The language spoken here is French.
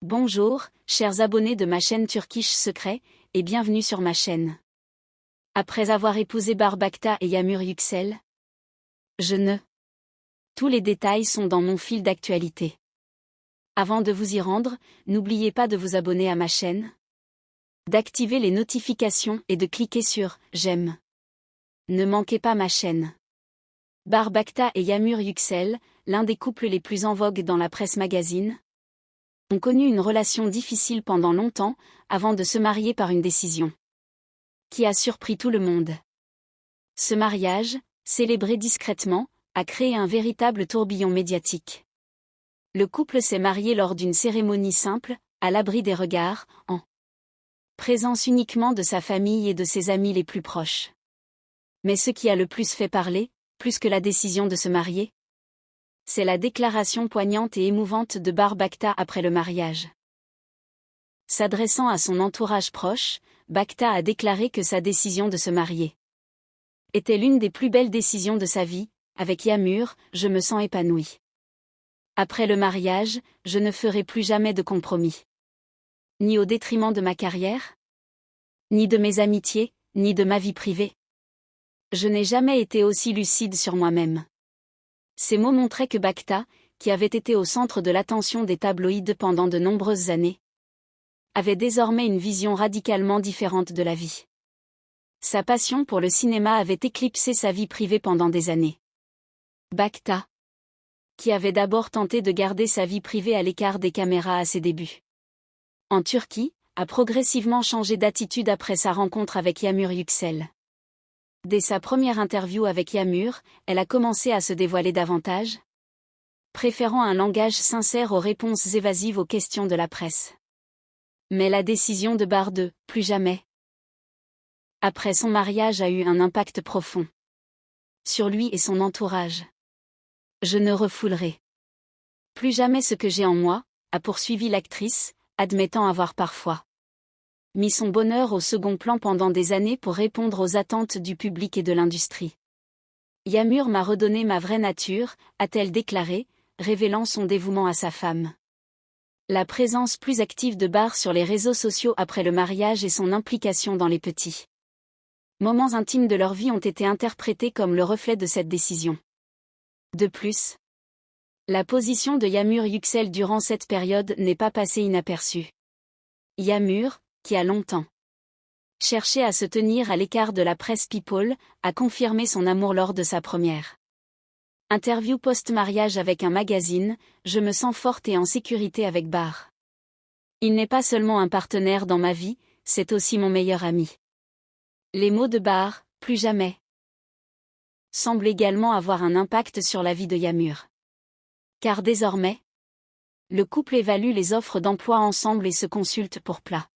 Bonjour, chers abonnés de ma chaîne Turkish Secret, et bienvenue sur ma chaîne. Après avoir épousé Barbakta et Yağmur Yüksel, tous les détails sont dans mon fil d'actualité. Avant de vous y rendre, n'oubliez pas de vous abonner à ma chaîne, d'activer les notifications et de cliquer sur « J'aime ». Ne manquez pas ma chaîne. Barbakta et Yağmur Yüksel, l'un des couples les plus en vogue dans la presse magazine, ont connu une relation difficile pendant longtemps, avant de se marier par une décision qui a surpris tout le monde. Ce mariage, célébré discrètement, a créé un véritable tourbillon médiatique. Le couple s'est marié lors d'une cérémonie simple, à l'abri des regards, en présence uniquement de sa famille et de ses amis les plus proches. Mais ce qui a le plus fait parler, plus que la décision de se marier, c'est la déclaration poignante et émouvante de Barbakta après le mariage. S'adressant à son entourage proche, Bakta a déclaré que sa décision de se marier était l'une des plus belles décisions de sa vie. Avec Yağmur, je me sens épanouie. Après le mariage, je ne ferai plus jamais de compromis. Ni au détriment de ma carrière, ni de mes amitiés, ni de ma vie privée. Je n'ai jamais été aussi lucide sur moi-même. Ces mots montraient que Bakta, qui avait été au centre de l'attention des tabloïds pendant de nombreuses années, avait désormais une vision radicalement différente de la vie. Sa passion pour le cinéma avait éclipsé sa vie privée pendant des années. Bakta, qui avait d'abord tenté de garder sa vie privée à l'écart des caméras à ses débuts en Turquie, a progressivement changé d'attitude après sa rencontre avec Yağmur Yüksel. Dès sa première interview avec Yağmur, elle a commencé à se dévoiler davantage, préférant un langage sincère aux réponses évasives aux questions de la presse. Mais la décision de Bar de « plus jamais » après son mariage a eu un impact profond sur lui et son entourage. Je ne refoulerai plus jamais ce que j'ai en moi, a poursuivi l'actrice, admettant avoir parfois mis son bonheur au second plan pendant des années pour répondre aux attentes du public et de l'industrie. Yağmur m'a redonné ma vraie nature, a-t-elle déclaré, révélant son dévouement à sa femme. La présence plus active de Bar sur les réseaux sociaux après le mariage et son implication dans les petits moments intimes de leur vie ont été interprétés comme le reflet de cette décision. De plus, la position de Yağmur Yüksel durant cette période n'est pas passée inaperçue. Yağmur, qui a longtemps cherché à se tenir à l'écart de la presse people, a confirmé son amour lors de sa première interview post-mariage avec un magazine, « Je me sens forte et en sécurité avec Bar. Il n'est pas seulement un partenaire dans ma vie, c'est aussi mon meilleur ami. » Les mots de Bar, « plus jamais », semblent également avoir un impact sur la vie de Yağmur. Car désormais, le couple évalue les offres d'emploi ensemble et se consulte pour plats.